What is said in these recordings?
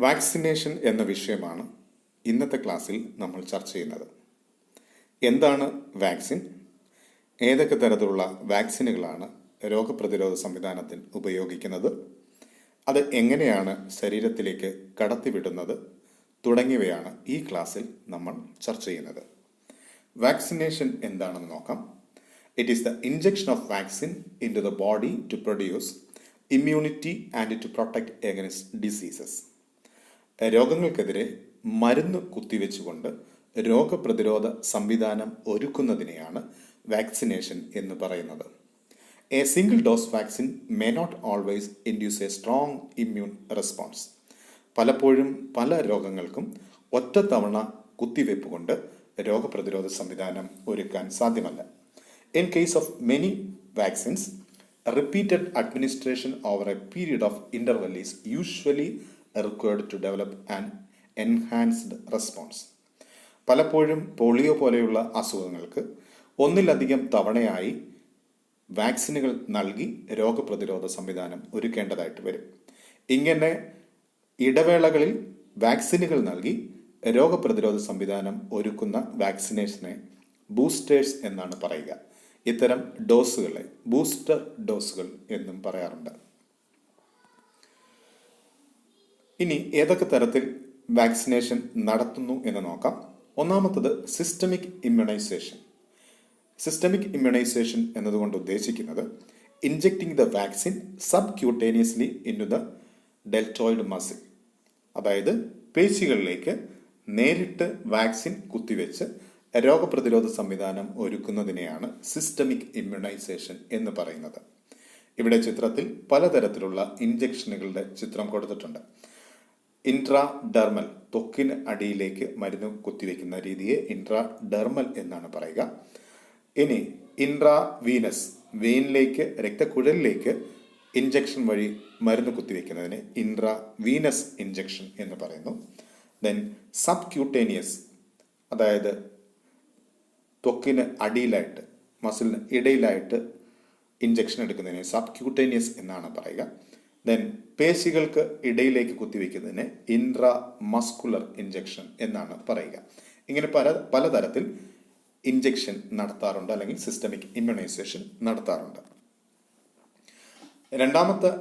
Vaccination എന്ന വിഷയമാണ് ഇന്നത്തെ ക്ലാസ്സിൽ നമ്മൾ ചർച്ച ചെയ്യുന്നത്. എന്താണ് വാക്സിൻ? ഏതൊക്കെ തരത്തിലുള്ള വാക്സിനുകളാണ് രോഗപ്രതിരോധ സംവിധാനത്തിൽ ഉപയോഗിക്കുന്നത്? അത് എങ്ങനെയാണ് ശരീരത്തിലേക്ക് കടത്തിവിടുന്നത്? തുടങ്ങിയവയാണ് ഈ ക്ലാസ്സിൽ നമ്മൾ ചർച്ച ചെയ്യുന്നത്. വാക്സിനേഷൻ എന്താണെന്ന് നോക്കാം. It is the injection of vaccine into the body to produce immunity and to protect against diseases. രോഗങ്ങൾക്കെതിരെ മരുന്ന് കുത്തിവെച്ചുകൊണ്ട് രോഗപ്രതിരോധ സംവിധാനം ഒരുക്കുന്നതിനെയാണ് വാക്സിനേഷൻ എന്ന് പറയുന്നത്. A single dose vaccine may not always induce a strong immune response. പലപ്പോഴും പല രോഗങ്ങൾക്കും ഒറ്റത്തവണ കുത്തിവെപ്പ് കൊണ്ട് രോഗപ്രതിരോധ സംവിധാനം ഒരുക്കാൻ സാധ്യമല്ല. In case of many vaccines, repeated administration over A period of interval is usually required to develop an enhanced response. പലപ്പോഴും പോളിയോ പോലെയുള്ള അസുഖങ്ങൾക്ക് ഒന്നിലധികം തവണയായി വാക്സിനുകൾ നൽകി രോഗപ്രതിരോധ സംവിധാനം ഒരുക്കേണ്ടതായിട്ട് വരും. ഇങ്ങനെ ഇടവേളകളിൽ വാക്സിനുകൾ നൽകി രോഗപ്രതിരോധ സംവിധാനം ഒരുക്കുന്ന വാക്സിനേഷനെ ബൂസ്റ്റേഴ്സ് എന്നാണ് പറയുക. ഇത്തരം ഡോസുകളെ ബൂസ്റ്റർ ഡോസുകൾ എന്നും പറയാറുണ്ട്. ഇനി ഏതൊക്കെ തരത്തിൽ വാക്സിനേഷൻ നടത്തുന്നു എന്ന് നോക്കാം. ഒന്നാമത്തത് സിസ്റ്റമിക് ഇമ്മ്യൂണൈസേഷൻ. സിസ്റ്റമിക് ഇമ്മ്യൂണൈസേഷൻ എന്നതുകൊണ്ട് ഉദ്ദേശിക്കുന്നത് injecting the vaccine subcutaneously into the deltoid muscle. അതായത് പേശികളിലേക്ക് നേരിട്ട് വാക്സിൻ കുത്തിവെച്ച് രോഗപ്രതിരോധ സംവിധാനം ഒരുക്കുന്നതിനെയാണ് സിസ്റ്റമിക് ഇമ്മ്യൂണൈസേഷൻ എന്ന് പറയുന്നത്. ഇവിടെ ചിത്രത്തിൽ പലതരത്തിലുള്ള ഇൻജെക്ഷനുകളുടെ ചിത്രം കൊടുത്തിട്ടുണ്ട്. ഇൻട്രാഡെർമൽ, ത്വക്കിന് അടിയിലേക്ക് മരുന്ന് കുത്തിവെക്കുന്ന രീതിയെ ഇൻട്രാഡെർമൽ എന്നാണ് പറയുക. ഇനി ഇൻട്രാവീനസ്, വെയിനിലേക്ക്, രക്തക്കുഴലിലേക്ക് ഇൻജെക്ഷൻ വഴി മരുന്ന് കുത്തിവെക്കുന്നതിന് ഇൻട്രാവീനസ് ഇൻജെക്ഷൻ എന്ന് പറയുന്നു. ദെൻ സബ്ക്യൂട്ടേനിയസ്, അതായത് ത്വക്കിന് അടിയിലായിട്ട്, മസിലിന് ഇടയിലായിട്ട് ഇൻജെക്ഷൻ എടുക്കുന്നതിന് സബ്ക്യൂട്ടേനിയസ് എന്നാണ് പറയുക. ദെൻ പേശികൾക്ക് ഇടയിലേക്ക് കുത്തിവെക്കുന്നതിന് ഇൻട്രാ മസ്കുലർ ഇൻജെക്ഷൻ എന്നാണ് പറയുക. ഇങ്ങനെ പലതരത്തിൽ ഇൻജെക്ഷൻ നടത്താറുണ്ട്, അല്ലെങ്കിൽ സിസ്റ്റമിക് ഇമ്മ്യൂണൈസേഷൻ നടത്താറുണ്ട്. രണ്ടാമത്തെ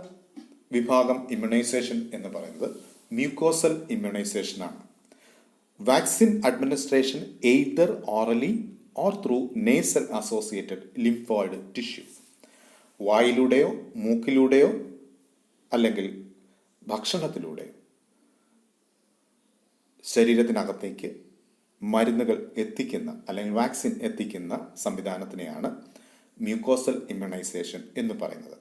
വിഭാഗം ഇമ്മ്യൂണൈസേഷൻ എന്ന് പറയുന്നത് മ്യൂക്കോസൽ ഇമ്മ്യൂണൈസേഷൻ ആണ്. Vaccine administration either orally or through nasal associated lymphoid tissue. വായിലൂടെയോ മൂക്കിലൂടെയോ അല്ലെങ്കിൽ ഭക്ഷണത്തിലൂടെ ശരീരത്തിനകത്തേക്ക് മരുന്നുകൾ എത്തിക്കുന്ന അല്ലെങ്കിൽ വാക്സിൻ എത്തിക്കുന്ന സംവിധാനത്തിനെയാണ് മ്യൂക്കോസൽ ഇമ്മ്യൂണൈസേഷൻ എന്ന് പറയുന്നത്.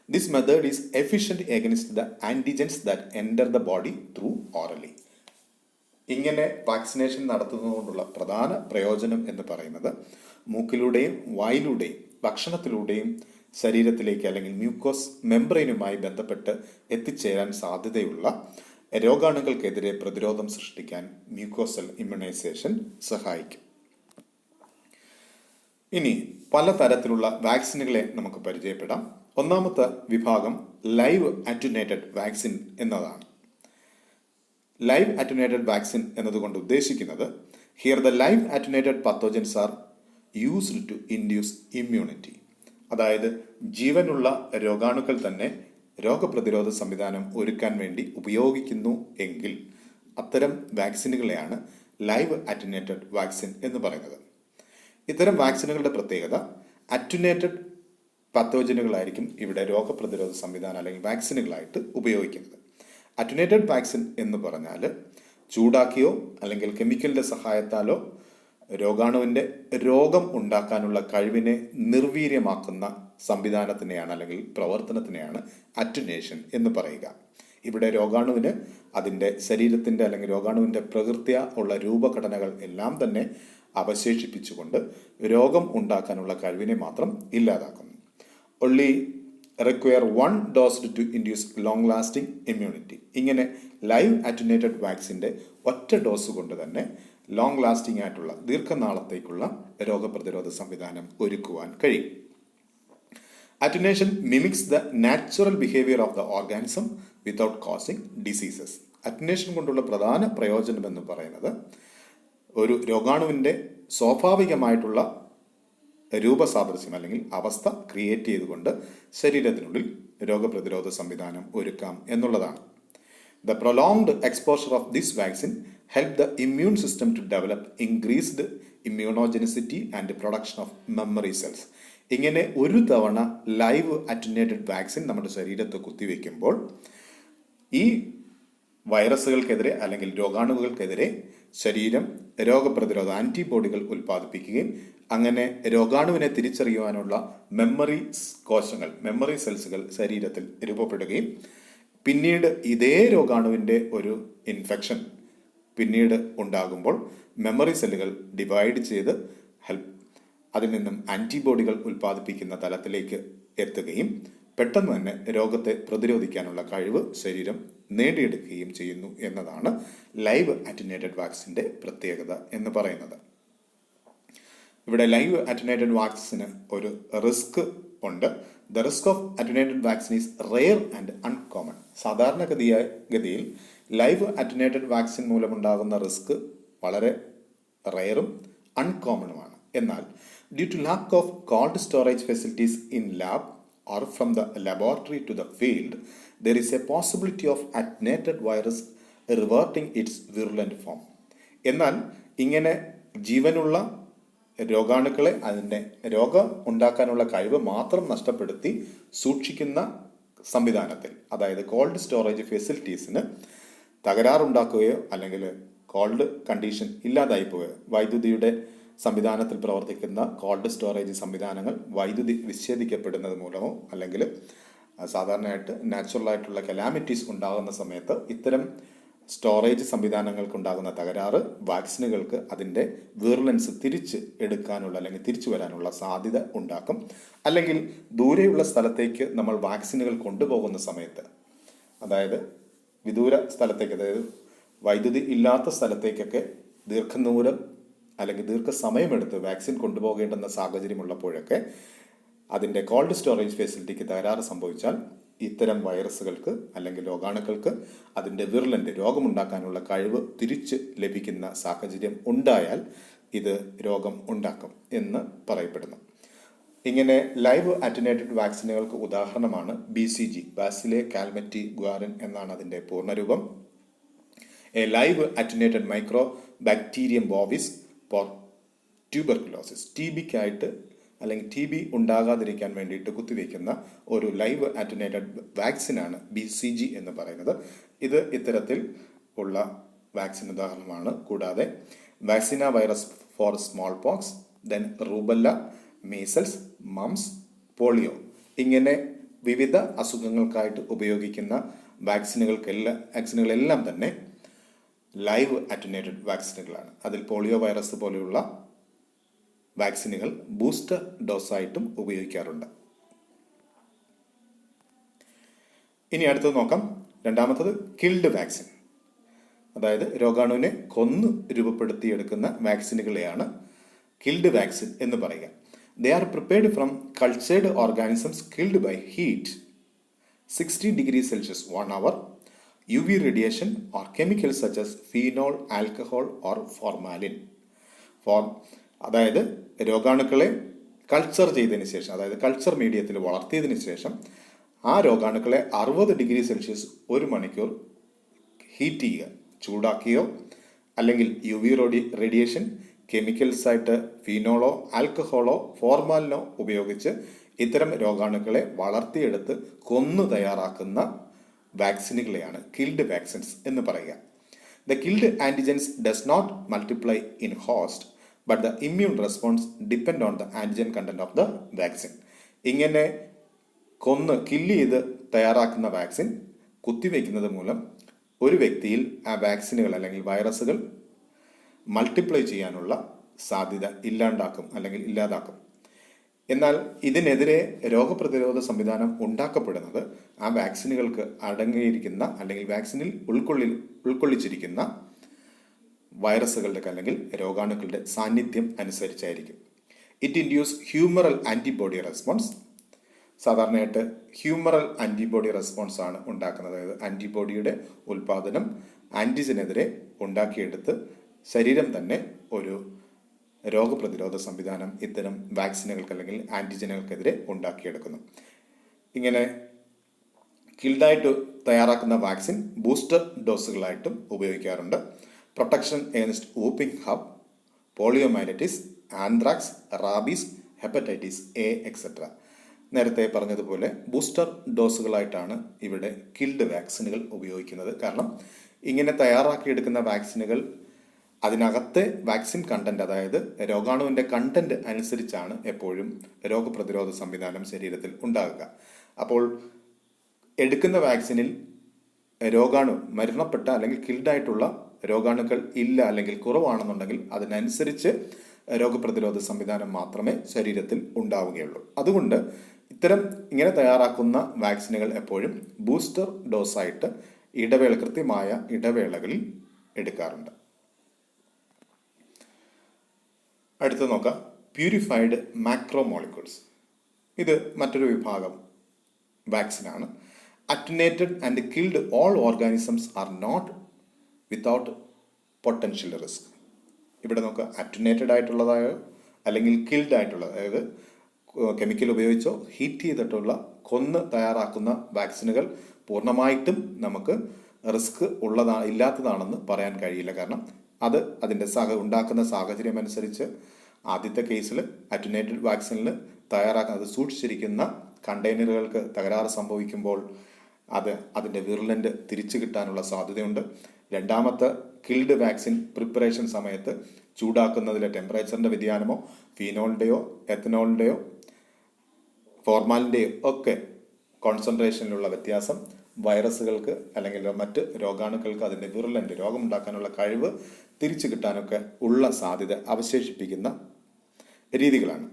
This method is efficient against the antigens that enter the body through orally. ഇങ്ങനെ വാക്സിനേഷൻ നടത്തുന്നതുകൊണ്ടുള്ള പ്രധാന പ്രയോജനം എന്ന് പറയുന്നത് മൂക്കിലൂടെയും വായിലൂടെയും ഭക്ഷണത്തിലൂടെയും ശരീരത്തിലേക്ക് അല്ലെങ്കിൽ മ്യൂക്കോസ് മെംബ്രെയിനുമായി ബന്ധപ്പെട്ട് എത്തിച്ചേരാൻ സാധ്യതയുള്ള രോഗാണുക്കൾക്കെതിരെ പ്രതിരോധം സൃഷ്ടിക്കാൻ മ്യൂക്കോസൽ ഇമ്മ്യൂണൈസേഷൻ സഹായിക്കും. ഇനി പലതരത്തിലുള്ള വാക്സിനുകളെ നമുക്ക് പരിചയപ്പെടാം. ഒന്നാമത്തെ വിഭാഗം ലൈവ് അറ്റുനേറ്റഡ് വാക്സിൻ എന്നതാണ്. ലൈവ് അറ്റുനേറ്റഡ് വാക്സിൻ എന്നതുകൊണ്ട് ഉദ്ദേശിക്കുന്നത് here the live attenuated pathogens are used to induce immunity. അതായത് ജീവനുള്ള രോഗാണുക്കൾ തന്നെ രോഗപ്രതിരോധ സംവിധാനം ഒരുക്കാൻ വേണ്ടി ഉപയോഗിക്കുന്നു എങ്കിൽ അത്തരം വാക്സിനുകളെയാണ് ലൈവ് അറ്റുനേറ്റഡ് വാക്സിൻ എന്ന് പറയുന്നത്. ഇത്തരം വാക്സിനുകളുടെ പ്രത്യേകത അറ്റുനേറ്റഡ് പത്തോജനുകളായിരിക്കും ഇവിടെ രോഗപ്രതിരോധ സംവിധാനം അല്ലെങ്കിൽ വാക്സിനുകളായിട്ട് ഉപയോഗിക്കുന്നത്. അറ്റുനേറ്റഡ് വാക്സിൻ എന്ന് പറഞ്ഞാൽ ചൂടാക്കിയോ അല്ലെങ്കിൽ കെമിക്കലിന്റെ സഹായത്താലോ രോഗാണുവിൻ്റെ രോഗം ഉണ്ടാക്കാനുള്ള കഴിവിനെ നിർവീര്യമാക്കുന്ന സംവിധാനത്തിനെയാണ് അല്ലെങ്കിൽ പ്രവർത്തനത്തിനെയാണ് അറ്റുനേഷൻ എന്ന് പറയുക. ഇവിടെ രോഗാണുവിന് അതിൻ്റെ ശരീരത്തിൻ്റെ അല്ലെങ്കിൽ രോഗാണുവിൻ്റെ പ്രകൃത്യ ഉള്ള രൂപഘടനകൾ എല്ലാം തന്നെ അവശേഷിപ്പിച്ചുകൊണ്ട് രോഗം ഉണ്ടാക്കാനുള്ള കഴിവിനെ മാത്രം ഇല്ലാതാക്കുന്നു. Only require one dose to induce long lasting immunity. ഇങ്ങനെ ലൈവ് അറ്റുനേറ്റഡ് വാക്സിൻ്റെ ഒറ്റ ഡോസ് കൊണ്ട് തന്നെ ലോങ് ലാസ്റ്റിംഗ് ആയിട്ടുള്ള ദീർഘനാളത്തേക്കുള്ള രോഗപ്രതിരോധ സംവിധാനം ഒരുക്കുവാൻ കഴിയും. Attenuation mimics the natural behavior of the organism without causing diseases. Attenuation കൊണ്ടുള്ള പ്രധാന പ്രയോജനം എന്ന് പറയുന്നത് ഒരു രോഗാണുവിൻ്റെ സ്വാഭാവികമായിട്ടുള്ള രൂപസാദൃശ്യം അല്ലെങ്കിൽ അവസ്ഥ ക്രിയേറ്റ് ചെയ്തുകൊണ്ട് ശരീരത്തിനുള്ളിൽ രോഗപ്രതിരോധ സംവിധാനം ഒരുക്കാം എന്നുള്ളതാണ്. The prolonged exposure of this vaccine helped the immune system to develop increased immunogenicity and production of memory cells. ഇങ്ങനെ ഒരു തവണ ലൈവ് അറ്റനുവേറ്റഡ് വാക്സിൻ നമ്മുടെ ശരീരത്ത് കുത്തിവെക്കുമ്പോൾ ഈ വൈറസുകൾക്കെതിരെ അല്ലെങ്കിൽ രോഗാണുക്കൾക്കെതിരെ ശരീരം രോഗപ്രതിരോധ ആൻറ്റിബോഡികൾ ഉൽപ്പാദിപ്പിക്കുകയും അങ്ങനെ രോഗാണുവിനെ തിരിച്ചറിയുവാനുള്ള മെമ്മറി കോശങ്ങൾ, മെമ്മറി സെൽസുകൾ ശരീരത്തിൽ രൂപപ്പെടുകയും പിന്നീട് ഇതേ രോഗാണുവിൻ്റെ ഒരു ഇൻഫെക്ഷൻ പിന്നീട് ഉണ്ടാകുമ്പോൾ മെമ്മറി സെല്ലുകൾ ഡിവൈഡ് ചെയ്ത് അതിൽ നിന്നും ആൻറ്റിബോഡികൾ ഉൽപ്പാദിപ്പിക്കുന്ന തലത്തിലേക്ക് എത്തുകയും പെട്ടെന്ന് തന്നെ രോഗത്തെ പ്രതിരോധിക്കാനുള്ള കഴിവ് ശരീരം നേടിയെടുക്കുകയും ചെയ്യുന്നു എന്നതാണ് ലൈവ് അറ്റനുവേറ്റഡ് വാക്സിൻ്റെ പ്രത്യേകത എന്ന് പറയുന്നത്. ഇവിടെ ലൈവ് അറ്റനുവേറ്റഡ് വാക്സിന് ഒരു റിസ്ക് ഉണ്ട്. The risk of attenuated vaccine is rare and uncommon. സാധാരണഗതിയിൽ ലൈവ് അറ്റനുവേറ്റഡ് വാക്സിൻ മൂലമുണ്ടാകുന്ന റിസ്ക് വളരെ റെയറും അൺകോമണുമാണ്. എന്നാൽ due to lack of cold storage facilities in lab or from the laboratory to the field, there is a possibility of attenuated virus reverting its virulent form. എന്നാൽ ഇങ്ങനെ ജീവനുള്ള രോഗാണുക്കളെ അതിൻ്റെ രോഗം ഉണ്ടാക്കാനുള്ള കഴിവ് മാത്രം നഷ്ടപ്പെടുത്തി സൂക്ഷിക്കുന്ന സംവിധാനത്തിൽ, അതായത് കോൾഡ് സ്റ്റോറേജ് ഫെസിലിറ്റീസിന് തകരാറുണ്ടാക്കുകയോ അല്ലെങ്കിൽ കോൾഡ് കണ്ടീഷൻ ഇല്ലാതായി പോവുകയോ, വൈദ്യുതിയുടെ സംവിധാനത്തിൽ പ്രവർത്തിക്കുന്ന കോൾഡ് സ്റ്റോറേജ് സംവിധാനങ്ങൾ വൈദ്യുതി വിച്ഛേദിക്കപ്പെടുന്നത് മൂലമോ അല്ലെങ്കിൽ സാധാരണയായിട്ട് നാച്ചുറലായിട്ടുള്ള കലാമിറ്റീസ് ഉണ്ടാകുന്ന സമയത്ത് ഇത്തരം സ്റ്റോറേജ് സംവിധാനങ്ങൾക്കുണ്ടാകുന്ന തകരാറ് വാക്സിനുകൾക്ക് അതിൻ്റെ വിർലൻസ് തിരിച്ച് എടുക്കാനുള്ള അല്ലെങ്കിൽ തിരിച്ചു വരാനുള്ള സാധ്യത ഉണ്ടാക്കും. അല്ലെങ്കിൽ ദൂരെയുള്ള സ്ഥലത്തേക്ക് നമ്മൾ വാക്സിനുകൾ കൊണ്ടുപോകുന്ന സമയത്ത്, അതായത് വിദൂര സ്ഥലത്തേക്ക്, അതായത് വൈദ്യുതി ഇല്ലാത്ത സ്ഥലത്തേക്കൊക്കെ ദീർഘദൂരം അല്ലെങ്കിൽ ദീർഘസമയമെടുത്ത് വാക്സിൻ കൊണ്ടുപോകേണ്ടുന്ന സാഹചര്യമുള്ളപ്പോഴൊക്കെ അതിൻ്റെ കോൾഡ് സ്റ്റോറേജ് ഫെസിലിറ്റിക്ക് തകരാറ് സംഭവിച്ചാൽ ഇത്തരം വൈറസുകൾക്ക് അല്ലെങ്കിൽ രോഗാണുക്കൾക്ക് അതിൻ്റെ വിർലൻ്റ് രോഗമുണ്ടാക്കാനുള്ള കഴിവ് തിരിച്ച് ലഭിക്കുന്ന സാഹചര്യം ഉണ്ടായാൽ ഇത് രോഗം ഉണ്ടാക്കും എന്ന് പറയപ്പെടുന്നു. ഇങ്ങനെ ലൈവ് അറ്റനുവേറ്റഡ് വാക്സിനുകൾക്ക് ഉദാഹരണമാണ് BCG, ബാസിലെ കാൽമെറ്റി ഗ്വാറിൻ എന്നാണ് അതിൻ്റെ പൂർണ്ണരൂപം. A live attenuated mycobacterium bovis for tuberculosis, TBക്കായിട്ട് അല്ലെങ്കിൽ TB ഉണ്ടാകാതിരിക്കാൻ വേണ്ടിയിട്ട് കുത്തിവയ്ക്കുന്ന ഒരു ലൈവ് അറ്റനുവേറ്റഡ് വാക്സിനാണ് BCG എന്ന് പറയുന്നത്. ഇത് ഇത്തരത്തിൽ ഉള്ള വാക്സിൻ ഉദാഹരണമാണ്. കൂടാതെ vaccinia virus for smallpox, then rubella, measles, mumps, polio, ഇങ്ങനെ വിവിധ അസുഖങ്ങൾക്കായിട്ട് ഉപയോഗിക്കുന്ന വാക്സിനുകളെല്ലാം തന്നെ ലൈവ് അറ്റനുവേറ്റഡ് വാക്സിനുകളാണ്. അതിൽ പോളിയോ വൈറസ് പോലെയുള്ള വാക്സിനുകൾ ബൂസ്റ്റർ ഡോസായിട്ടും ഉപയോഗിക്കാറുണ്ട്. ഇനി അടുത്തത് നോക്കാം. രണ്ടാമത്തത് കിൽഡ് വാക്സിൻ, അതായത് രോഗാണുവിനെ കൊന്ന് രൂപപ്പെടുത്തിയെടുക്കുന്ന വാക്സിനുകളെയാണ് കിൽഡ് വാക്സിൻ എന്ന് പറയുക. They are prepared from cultured organisms killed by heat 60 degrees Celsius 1 hour, UV radiation or chemicals such as phenol, alcohol or formalin. അതായത് രോഗാണുക്കളെ കൾച്ചർ ചെയ്തതിന് ശേഷം, അതായത് കൾച്ചർ മീഡിയത്തിൽ വളർത്തിയതിന് ശേഷം ആ രോഗാണുക്കളെ 60 ഡിഗ്രി സെൽഷ്യസ് 1 മണിക്കൂർ ഹീറ്റ് ചെയ്യുക, ചൂടാക്കിയോ അല്ലെങ്കിൽ UV റേഡിയേഷൻ, കെമിക്കൽസായിട്ട് ഫീനോളോ ആൽക്കഹോളോ ഫോർമാലിനോ ഉപയോഗിച്ച് ഇത്തരം രോഗാണുക്കളെ വളർത്തിയെടുത്ത് കൊന്നു തയ്യാറാക്കുന്ന വാക്സിനുകളെയാണ് കിൽഡ് വാക്സിൻസ് എന്ന് പറയുക. The killed antigens does not multiply in host but the immune response depend on the antigen content of the vaccine. ഇങ്ങനെ കില്ല് ചെയ്ത് തയ്യാറാക്കുന്ന വാക്സിൻ കുത്തിവെക്കുന്നത് മൂലം ഒരു വ്യക്തിയിൽ ആ വാക്സിനുകൾ അല്ലെങ്കിൽ വൈറസുകൾ മൾട്ടിപ്ലൈ ചെയ്യാനുള്ള സാധ്യത ഇല്ലാണ്ടാക്കും അല്ലെങ്കിൽ ഇല്ലാതാക്കും. എന്നാൽ ഇതിനെതിരെ രോഗപ്രതിരോധ സംവിധാനം ഉണ്ടാക്കപ്പെടുന്നത് ആ വാക്സിനുകൾക്ക് അടങ്ങിയിരിക്കുന്ന അല്ലെങ്കിൽ വാക്സിനിൽ ഉൾക്കൊള്ളിച്ചിരിക്കുന്ന വൈറസുകളുടെ അല്ലെങ്കിൽ രോഗാണുക്കളുടെ സാന്നിധ്യം അനുസരിച്ചായിരിക്കും. It induce humoral antibody response സാധാരണയായിട്ട് ഹ്യൂമറൽ ആൻറ്റിബോഡി റെസ്പോൺസ് ആണ് ഉണ്ടാക്കുന്നത്. അതായത് ആൻറ്റിബോഡിയുടെ ഉൽപ്പാദനം ആൻറ്റിജനെതിരെ ഉണ്ടാക്കിയെടുത്ത് ശരീരം തന്നെ ഒരു രോഗപ്രതിരോധ സംവിധാനം ഇത്തരം വാക്സിനുകൾക്ക് അല്ലെങ്കിൽ ആൻറ്റിജനുകൾക്കെതിരെ ഉണ്ടാക്കിയെടുക്കുന്നു. ഇങ്ങനെ കിൽഡായിട്ട് തയ്യാറാക്കുന്ന വാക്സിൻ ബൂസ്റ്റർ ഡോസുകളായിട്ടും ഉപയോഗിക്കാറുണ്ട്. Protection against whooping cough, poliomyelitis, anthrax, rabies, hepatitis A etcetera. നേരത്തെ പറഞ്ഞതുപോലെ ബൂസ്റ്റർ ഡോസുകളായിട്ടാണ് ഇവിടെ കിൽഡ് വാക്സിനുകൾ ഉപയോഗിക്കുന്നത്. കാരണം ഇങ്ങനെ തയ്യാറാക്കിയെടുക്കുന്ന വാക്സിനുകൾ അതിനകത്തെ വാക്സിൻ കണ്ടന്റ്, അതായത് രോഗാണുവിൻ്റെ കണ്ടന്റ് അനുസരിച്ചാണ് എപ്പോഴും രോഗപ്രതിരോധ സംവിധാനം ശരീരത്തിൽ ഉണ്ടാകുക. അപ്പോൾ എടുക്കുന്ന വാക്സിനിൽ രോഗാണു മരണപ്പെട്ട അല്ലെങ്കിൽ കിൽഡായിട്ടുള്ള രോഗാണുക്കൾ ഇല്ല അല്ലെങ്കിൽ കുറവാണെന്നുണ്ടെങ്കിൽ അതിനനുസരിച്ച് രോഗപ്രതിരോധ സംവിധാനം മാത്രമേ ശരീരത്തിൽ ഉണ്ടാവുകയുള്ളൂ. അതുകൊണ്ട് ഇങ്ങനെ തയ്യാറാക്കുന്ന വാക്സിനുകൾ എപ്പോഴും ബൂസ്റ്റർ ഡോസായിട്ട് കൃത്യമായ ഇടവേളകളിൽ എടുക്കാറുണ്ട്. അടുത്ത് നോക്കാം, പ്യൂരിഫൈഡ് മാക്രോമോളിക്യൂൾസ്. ഇത് മറ്റൊരു വിഭാഗം വാക്സിനാണ്. Attenuated and killed whole organisms are not without potential risk. ഇവിടെ നോക്കുക, അറ്റുനേറ്റഡ് ആയിട്ടുള്ളതായോ അല്ലെങ്കിൽ കിൽഡ് ആയിട്ടുള്ളത്, അതായത് കെമിക്കൽ ഉപയോഗിച്ചോ ഹീറ്റ് ചെയ്തിട്ടുള്ള കൊന്ന് തയ്യാറാക്കുന്ന വാക്സിനുകൾ പൂർണ്ണമായിട്ടും നമുക്ക് റിസ്ക് ഇല്ലാത്തതാണെന്ന് പറയാൻ കഴിയില്ല. കാരണം അത് അതിൻ്റെ ഉണ്ടാക്കുന്ന സാഹചര്യം അനുസരിച്ച് ആദ്യത്തെ കേസിൽ അറ്റുനേറ്റഡ് വാക്സിനിൽ അത് സൂക്ഷിച്ചിരിക്കുന്ന കണ്ടെയ്നറുകൾക്ക് തകരാറ് സംഭവിക്കുമ്പോൾ അതിൻ്റെ വിർലൻ്റ് തിരിച്ചു കിട്ടാനുള്ള സാധ്യതയുണ്ട്. രണ്ടാമത്തെ കിൽഡ് വാക്സിൻ പ്രിപ്പറേഷൻ സമയത്ത് ചൂടാക്കുന്നതിലെ ടെമ്പറേച്ചറിൻ്റെ വ്യതിയാനമോ ഫീനോളിൻ്റെയോ എത്തനോളിൻ്റെയോ ഫോർമാലിൻ്റെയോ ഒക്കെ കോൺസെൻട്രേഷനിലുള്ള വ്യത്യാസം വൈറസുകൾക്ക് അല്ലെങ്കിൽ മറ്റ് രോഗാണുക്കൾക്ക് അതിൻ്റെ വിർലൻ്റ് രോഗമുണ്ടാക്കാനുള്ള കഴിവ് തിരിച്ചു കിട്ടാനൊക്കെ ഉള്ള സാധ്യത അവശേഷിപ്പിക്കുന്ന രീതികളാണ്.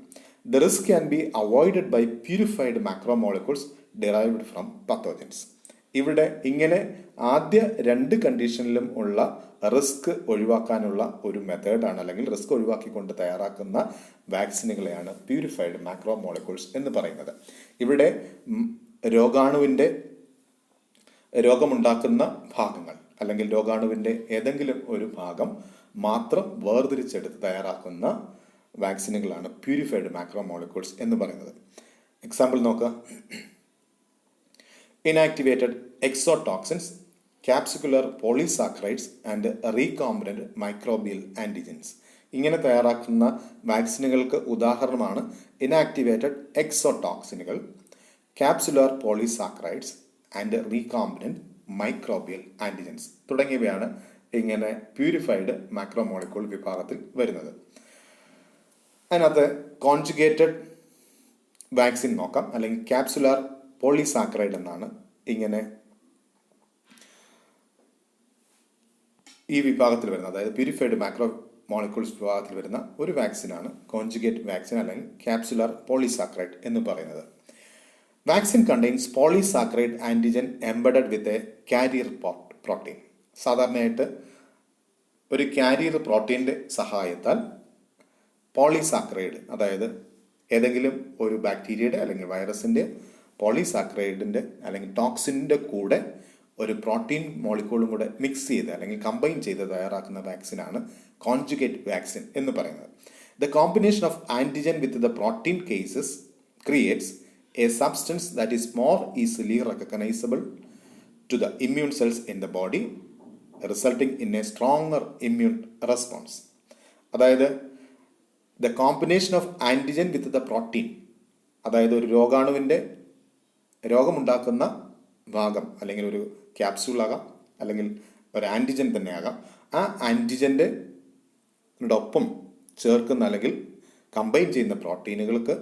The risk can be avoided by purified macromolecules derived from pathogens. ഇവിടെ ഇങ്ങനെ ആദ്യ രണ്ട് കണ്ടീഷനിലും ഉള്ള റിസ്ക് ഒഴിവാക്കാനുള്ള ഒരു മെത്തേഡാണ്, അല്ലെങ്കിൽ റിസ്ക് ഒഴിവാക്കിക്കൊണ്ട് തയ്യാറാക്കുന്ന വാക്സിനുകളെയാണ് പ്യൂരിഫൈഡ് മാക്രോമോളിക്യൂൾസ് എന്ന് പറയുന്നത്. ഇവിടെ രോഗാണുവിൻ്റെ രോഗമുണ്ടാക്കുന്ന ഭാഗങ്ങൾ അല്ലെങ്കിൽ രോഗാണുവിൻ്റെ ഏതെങ്കിലും ഒരു ഭാഗം മാത്രം വേർതിരിച്ചെടുത്ത് തയ്യാറാക്കുന്ന വാക്സിനുകളാണ് പ്യൂരിഫൈഡ് മാക്രോമോളിക്യൂൾസ് എന്ന് പറയുന്നത്. എക്സാമ്പിൾ നോക്കുക, inactivated exotoxins, capsular polysaccharides and recombinant microbial antigens. ഇങ്ങനെ തയ്യാറാക്കുന്ന വാക്സിനുകൾക്ക് ഉദാഹരണമാണ് ഇനാക്ടിവേറ്റഡ് എക്സോടോക്സിനുകൾ, capsular polysaccharides and recombinant microbial antigens തുടങ്ങിയവയാണ് ഇങ്ങനെ പ്യൂരിഫൈഡ് മാക്രോമോളിക്യൂൾ വിഭാഗത്തിൽ വരുന്നത്. അതിനകത്ത് കോൺജുഗേറ്റഡ് വാക്സിൻ നോക്കാം, അല്ലെങ്കിൽ ക്യാപ്സുലർ പോളിസാക്കറൈഡ് എന്നാണ് ഇങ്ങനെ ഈ വിഭാഗത്തിൽ വരുന്നത്. അതായത് പ്യൂരിഫൈഡ് മാക്രോമോളിക്യൂൾസ് വിഭാഗത്തിൽ വരുന്ന ഒരു വാക്സിനാണ് കോൺജുഗേറ്റ് വാക്സിൻ അല്ലെങ്കിൽ ക്യാപ്സുലർ പോളിസാക്കറൈഡ് എന്ന് പറയുന്നത്. Vaccine contains polysaccharide antigen embedded with a carrier protein. സാധാരണയായിട്ട് ഒരു കാരിയർ പ്രോട്ടീൻ്റെ സഹായത്താൽ പോളിസാക്കറൈഡ്, അതായത് ഏതെങ്കിലും ഒരു ബാക്ടീരിയയുടെ അല്ലെങ്കിൽ വൈറസിൻ്റെ പോളിസാക്കറൈഡിൻ്റെ അല്ലെങ്കിൽ ടോക്സിൻ്റെ കൂടെ ഒരു പ്രോട്ടീൻ മോളിക്യൂളും കൂടെ മിക്സ് ചെയ്ത് അല്ലെങ്കിൽ കമ്പൈൻ ചെയ്ത് തയ്യാറാക്കുന്ന വാക്സിനാണ് കോൺജുഗേറ്റ് വാക്സിൻ എന്ന് പറയുന്നത്. The combination of antigen with the protein cases creates a substance that is more easily recognizable to the immune cells in the body, resulting in a stronger immune response. അതായത് the combination of antigen with the protein, അതായത് ഒരു രോഗാണുവിൻ്റെ രോഗമുണ്ടാക്കുന്ന ഭാഗം അല്ലെങ്കിൽ ഒരു ക്യാപ്സ്യൂളാകാം അല്ലെങ്കിൽ ഒരു antigen തന്നെ ആകാം, ആ ആൻറ്റിജൻ്റെ ഒപ്പം ചേർക്കുന്ന അല്ലെങ്കിൽ കമ്പൈൻ ചെയ്യുന്ന പ്രോട്ടീനുകൾക്ക്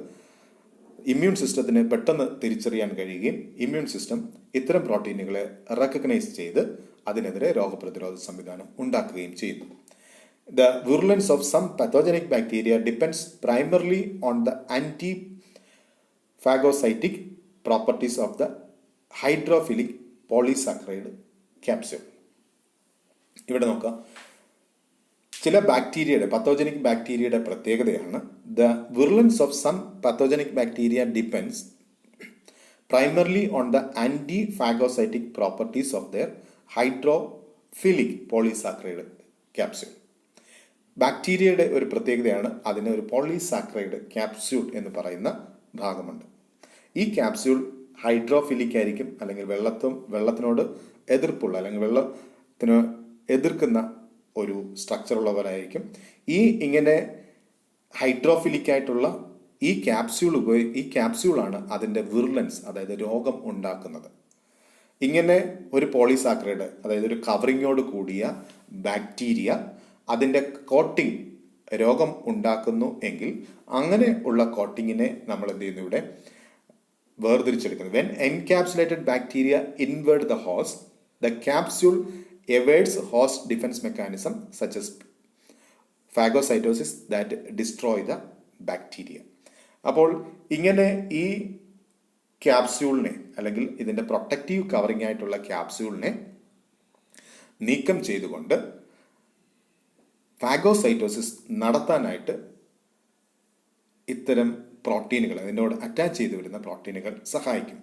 ഇമ്മ്യൂൺ സിസ്റ്റത്തിന് പെട്ടെന്ന് തിരിച്ചറിയാൻ കഴിയുകയും ഇമ്മ്യൂൺ സിസ്റ്റം ഇത്തരം പ്രോട്ടീനുകളെ റെക്കഗ്നൈസ് ചെയ്ത് അതിനെതിരെ രോഗപ്രതിരോധ സംവിധാനം ഉണ്ടാക്കുകയും ചെയ്യുന്നു. The virulence of some pathogenic bacteria depends primarily on the antiphagocytic properties of the hydrophilic polysaccharide capsule. ഇവിടെ നോക്കാം, ചില പത്തോജനിക് ബാക്ടീരിയയുടെ പ്രത്യേകതയാണ് the virulence of some pathogenic bacteria depends primarily on the anti-phagocytic properties of their hydrophilic polysaccharide capsule. ബാക്ടീരിയയുടെ ഒരു പ്രത്യേകതയാണ് അതിന് ഒരു പോളിസാക്രൈഡ് ക്യാപ്സ്യൂൾ എന്ന് പറയുന്ന ഭാഗമുണ്ട്. ഈ ക്യാപ്സ്യൂൾ ഹൈഡ്രോഫിലിക് ആയിരിക്കും, അല്ലെങ്കിൽ വെള്ളത്തിനോട് എതിർപ്പുള്ള അല്ലെങ്കിൽ വെള്ളത്തിന് എതിർക്കുന്ന ഒരു സ്ട്രക്ചർ ഉള്ളവരായിരിക്കും. ഇങ്ങനെ ഹൈഡ്രോഫിലിക് ആയിട്ടുള്ള ഈ ക്യാപ്സ്യൂളാണ് അതിൻ്റെ വിർലൻസ്, അതായത് രോഗം ഉണ്ടാക്കുന്നത്. ഇങ്ങനെ ഒരു പോളിസാക്രൈഡ്, അതായത് ഒരു കവറിങ്ങോട് കൂടിയ ബാക്ടീരിയ അതിൻ്റെ കോട്ടിംഗ് രോഗം ഉണ്ടാക്കുന്നു എങ്കിൽ അങ്ങനെ ഉള്ള കോട്ടിങ്ങിനെ നമ്മൾ എന്ത് ചെയ്യുന്നു, ഇവിടെ വേർതിരിച്ചെടുക്കുന്നത്. When encapsulated bacteria invade the host, the capsule evades host defence mechanism such as phagocytosis that destroy the bacteria. അപ്പോൾ ഇങ്ങനെ ഈ ക്യാപ്സ്യൂളിനെ, അല്ലെങ്കിൽ ഇതിൻ്റെ പ്രൊട്ടക്റ്റീവ് കവറിംഗ് ആയിട്ടുള്ള ക്യാപ്സ്യൂളിനെ നീക്കം ചെയ്തുകൊണ്ട് ഫാഗോസൈറ്റോസിസ് നടത്താനായിട്ട് ഇത്തരം പ്രോട്ടീനുകൾ, അതിനോട് അറ്റാച്ച് ചെയ്ത് വരുന്ന പ്രോട്ടീനുകൾ സഹായിക്കും.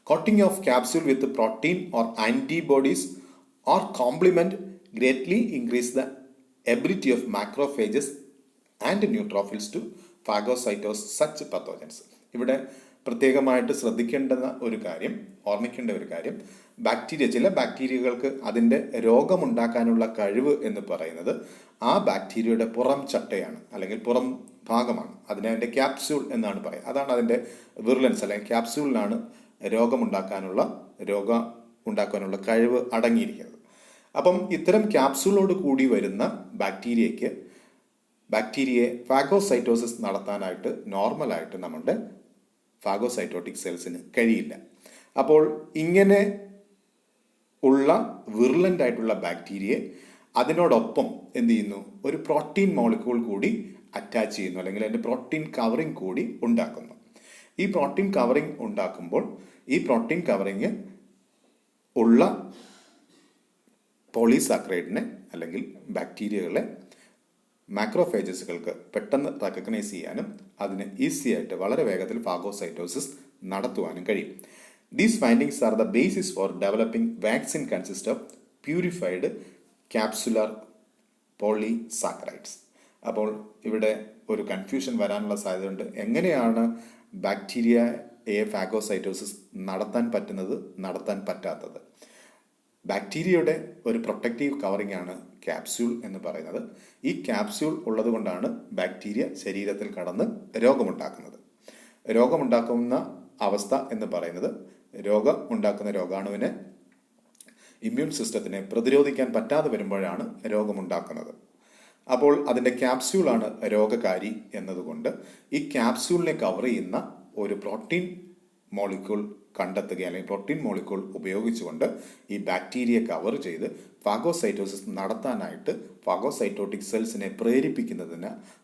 Coating of capsule with protein or antibodies or complement greatly increase the ability of macrophages and neutrophils to phagocytose such pathogens. ഇവിടെ പ്രത്യേകമായിട്ട് ശ്രദ്ധിക്കേണ്ടുന്ന ഒരു കാര്യം, ഓർമ്മിക്കേണ്ട ഒരു കാര്യം, ചില ബാക്ടീരിയകൾക്ക് അതിൻ്റെ രോഗമുണ്ടാക്കാനുള്ള കഴിവ് എന്ന് പറയുന്നത് ആ ബാക്ടീരിയയുടെ പുറം ചട്ടയാണ്, അല്ലെങ്കിൽ പുറം ഭാഗമാണ്. അതിനെ അതിൻ്റെ ക്യാപ്സ്യൂൾ എന്നാണ് പറയുക. അതാണ് അതിൻ്റെ വിർലൻസ്, അല്ലെങ്കിൽ ക്യാപ്സ്യൂളിലാണ് രോഗം ഉണ്ടാക്കാനുള്ള കഴിവ് അടങ്ങിയിരിക്കുന്നത്. അപ്പം ഇത്തരം ക്യാപ്സ്യൂളോട് കൂടി വരുന്ന ബാക്ടീരിയയെ ഫാഗോസൈറ്റോസിസ് നടത്താനായിട്ട് നോർമലായിട്ട് നമ്മളുടെ ഫാഗോസൈറ്റോട്ടിക് സെൽസിന് കഴിയില്ല. അപ്പോൾ ഇങ്ങനെ ഉള്ള വിർലൻ്റ് ആയിട്ടുള്ള ബാക്ടീരിയയെ അതിനോടൊപ്പം എന്ത് ചെയ്യുന്നു, ഒരു പ്രോട്ടീൻ മോളിക്യൂൾ കൂടി അറ്റാച്ച് ചെയ്യുന്നു, അല്ലെങ്കിൽ അതിൻ്റെ പ്രോട്ടീൻ കവറിങ് കൂടി ഉണ്ടാക്കുന്നു. ഈ പ്രോട്ടീൻ കവറിങ് ഉണ്ടാക്കുമ്പോൾ ഈ പ്രോട്ടീൻ കവറിങ് ഉള്ള പോളിസാക്രൈഡിനെ, അല്ലെങ്കിൽ ബാക്ടീരിയകളെ മാക്രോഫേജസുകൾക്ക് പെട്ടെന്ന് റെക്കഗ്നൈസ് ചെയ്യാനും അതിന് ഈസി ആയിട്ട് വളരെ വേഗത്തിൽ ഫാഗോസൈറ്റോസിസ് നടത്തുവാനും കഴിയും. These findings are the basis for developing vaccine consist of purified capsular polysaccharides. അപ്പോൾ ഇവിടെ ഒരു കൺഫ്യൂഷൻ വരാനുള്ള സാധ്യതയുണ്ട്. എങ്ങനെയാണ് ബാക്ടീരിയയെ ഫാഗോസൈറ്റോസിസ് നടത്താൻ പറ്റുന്നത്, നടത്താൻ പറ്റാത്തത്? ബാക്ടീരിയയുടെ ഒരു പ്രൊട്ടക്റ്റീവ് കവറിംഗ് ആണ് ക്യാപ്സ്യൂൾ എന്ന് പറയുന്നത്. ഈ ക്യാപ്സ്യൂൾ ഉള്ളത് കൊണ്ടാണ് ബാക്ടീരിയ ശരീരത്തിൽ കടന്ന് രോഗമുണ്ടാക്കുന്നത്. രോഗമുണ്ടാക്കുന്ന അവസ്ഥ എന്ന് പറയുന്നത് ഉണ്ടാക്കുന്ന രോഗാണുവിനെ ഇമ്മ്യൂൺ സിസ്റ്റത്തിനെ പ്രതിരോധിക്കാൻ പറ്റാതെ വരുമ്പോഴാണ് രോഗമുണ്ടാക്കുന്നത്. അപ്പോൾ അതിൻ്റെ ക്യാപ്സ്യൂളാണ് രോഗകാരി എന്നതുകൊണ്ട് ഈ ക്യാപ്സ്യൂളിനെ കവർ ചെയ്യുന്ന ഒരു പ്രോട്ടീൻ മോളിക്യൂൾ കണ്ടെത്തുക, അല്ലെങ്കിൽ പ്രോട്ടീൻ മോളിക്യൂൾ ഉപയോഗിച്ചുകൊണ്ട് ഈ ബാക്ടീരിയ കവർ ചെയ്ത് ഫാഗോസൈറ്റോസിസ് നടത്താനായിട്ട് ഫാഗോസൈറ്റോട്ടിക് സെൽസിനെ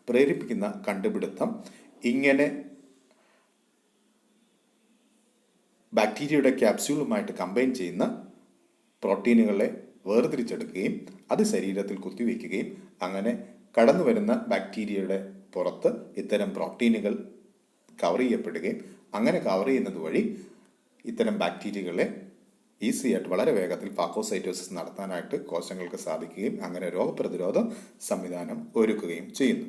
പ്രേരിപ്പിക്കുന്ന കണ്ടുപിടുത്തം ഇങ്ങനെ ബാക്ടീരിയയുടെ ക്യാപ്സ്യൂളുമായിട്ട് കമ്പൈൻ ചെയ്യുന്ന പ്രോട്ടീനുകളെ വേർതിരിച്ചെടുക്കുകയും അത് ശരീരത്തിൽ കുത്തിവെക്കുകയും അങ്ങനെ കടന്നു വരുന്ന ബാക്ടീരിയയുടെ പുറത്ത് ഇത്തരം പ്രോട്ടീനുകൾ കവർ ചെയ്യപ്പെടുകയും അങ്ങനെ കവർ ചെയ്യുന്നത് വഴി ഇത്തരം ബാക്ടീരിയകളെ ഈസി ആയിട്ട് വളരെ വേഗത്തിൽ ഫാഗോസൈറ്റോസിസ് നടത്താനായിട്ട് കോശങ്ങൾക്ക് സാധിക്കുകയും അങ്ങനെ രോഗപ്രതിരോധ സംവിധാനം ഒരുക്കുകയും ചെയ്യുന്നു.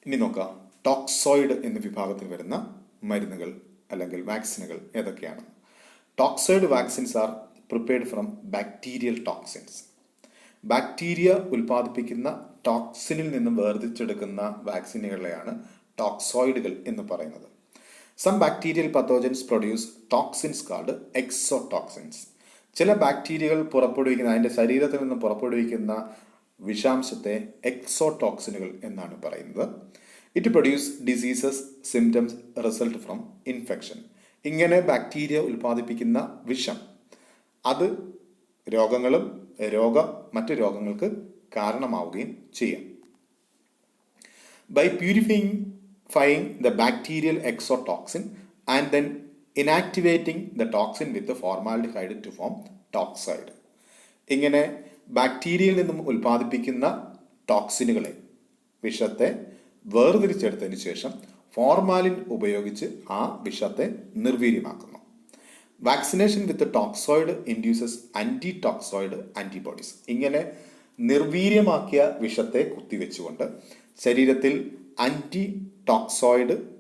ഇനി നോക്കാം, ടോക്സോയിഡ് എന്ന വിഭാഗത്തിൽ വരുന്ന മരുന്നുകൾ അല്ലെങ്കിൽ വാക്സിനുകൾ ഏതൊക്കെയാണ്? Toxoid vaccines are prepared from bacterial toxins. Bacteria ഉൽപ്പാദിപ്പിക്കുന്ന ടോക്സിനിൽ നിന്നും വേർതിരിച്ചെടുക്കുന്ന വാക്സിനുകളെയാണ് ടോക്സോയിഡുകൾ എന്ന് പറയുന്നത്. Some bacterial pathogens produce toxins called exotoxins. ചില ബാക്ടീരിയകൾ അതിൻ്റെ ശരീരത്തിൽ നിന്ന് പുറപ്പെടുവിക്കുന്ന വിഷാംശത്തെ എക്സോടോക്സിനുകൾ എന്നാണ് പറയുന്നത്. It produce diseases symptoms result from infection. ഇങ്ങനെ ബാക്ടീരിയ ഉൽപ്പാദിപ്പിക്കുന്ന വിഷം അത് മറ്റു രോഗങ്ങൾക്ക് കാരണമാവുകയും ചെയ്യാം. By purifying the bacterial exotoxin and then inactivating the toxin with the formaldehyde to form toxoid. ഇങ്ങനെ ബാക്ടീരിയയിൽ നിന്നും ഉൽപ്പാദിപ്പിക്കുന്ന ടോക്സിനുകളെ, വിഷത്തെ വേർതിരിച്ചെടുത്തതിന് ശേഷം ഫോർമാലിൻ ഉപയോഗിച്ച് ആ വിഷത്തെ നിർവീര്യമാക്കുന്നു. Vaccination with toxoid induces anti toxoid antibodies. ഇങ്ങനെ നിർവീര്യമാക്കിയ വിഷത്തെ കുത്തിവെച്ചുകൊണ്ട് ശരീരത്തിൽ ആൻറ്റി ടോക്സോയിഡ്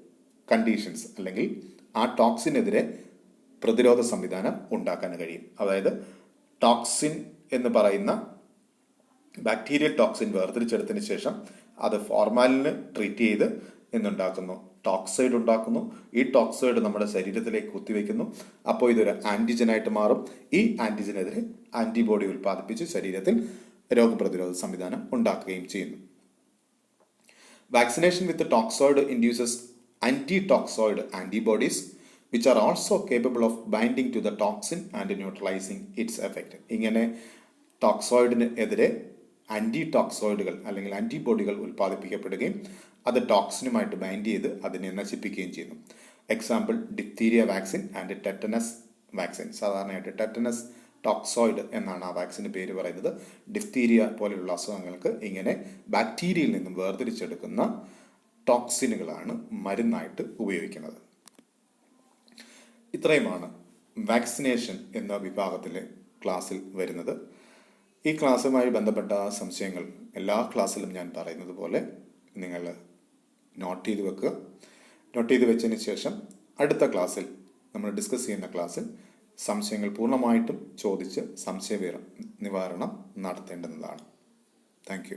കണ്ടീഷൻസ് അല്ലെങ്കിൽ ആ ടോക്സിനെതിരെ പ്രതിരോധ സംവിധാനം ഉണ്ടാക്കാൻ കഴിയും. അതായത് ടോക്സിൻ എന്ന് പറയുന്ന ബാക്ടീരിയൽ ടോക്സിൻ വേർതിരിച്ചെടുത്തതിന് ശേഷം അത് ഫോർമാലിന് ട്രീറ്റ് ചെയ്ത് എന്നുണ്ടാക്കുന്നു, ടോക്സൈഡ് ഉണ്ടാക്കുന്നു. ഈ ടോക്സൈഡ് നമ്മുടെ ശരീരത്തിലേക്ക് കുത്തിവെക്കുന്നു. അപ്പോൾ ഇതൊരു ആൻറ്റിജനായിട്ട് മാറും. ഈ ആൻറ്റിജനെതിരെ ആൻറ്റിബോഡി ഉൽപ്പാദിപ്പിച്ച് ശരീരത്തിൽ രോഗപ്രതിരോധ സംവിധാനം ഉണ്ടാക്കുകയും ചെയ്യുന്നു. Vaccination with toxoid induces antitoxoid antibodies which are also capable of binding to the toxin and neutralising its effect. ഇങ്ങനെ ടോക്സോയിഡിന് എതിരെ ആൻറ്റി ടോക്സോയിഡുകൾ അല്ലെങ്കിൽ ആൻറ്റിബോഡികൾ ഉൽപ്പാദിപ്പിക്കപ്പെടുകയും അത് ടോക്സിനുമായിട്ട് ബൈൻഡ് ചെയ്ത് അതിനെ നശിപ്പിക്കുകയും ചെയ്യുന്നു. Example diphtheria vaccine and tetanus vaccine. സാധാരണയായിട്ട് ടെറ്റനസ് ടോക്സോയിഡ് എന്നാണ് ആ വാക്സിന് പേര് പറയുന്നത്. ഡിഫ്തീരിയ പോലെയുള്ള അസുഖങ്ങൾക്ക് ഇങ്ങനെ ബാക്ടീരിയയിൽ നിന്നും വേർതിരിച്ചെടുക്കുന്ന ടോക്സിനുകളാണ് മരുന്നായിട്ട് ഉപയോഗിക്കുന്നത്. ഇത്രയുമാണ് വാക്സിനേഷൻ എന്ന വിഭാഗത്തിലെ ക്ലാസ്സിൽ വരുന്നത്. ഈ ക്ലാസ്സുമായി ബന്ധപ്പെട്ട സംശയങ്ങൾ എല്ലാ ക്ലാസ്സിലും ഞാൻ പറയുന്നത് പോലെ നിങ്ങൾ നോട്ട് ചെയ്ത് വെക്കുക. നോട്ട് ചെയ്ത് വെച്ചതിന് ശേഷം അടുത്ത ക്ലാസ്സിൽ നമ്മൾ ഡിസ്കസ് ചെയ്യുന്ന ക്ലാസ്സിൽ സംശയങ്ങൾ പൂർണ്ണമായിട്ടും ചോദിച്ച് സംശയ നിവാരണം നടത്തേണ്ടുന്നതാണ്. Thank you.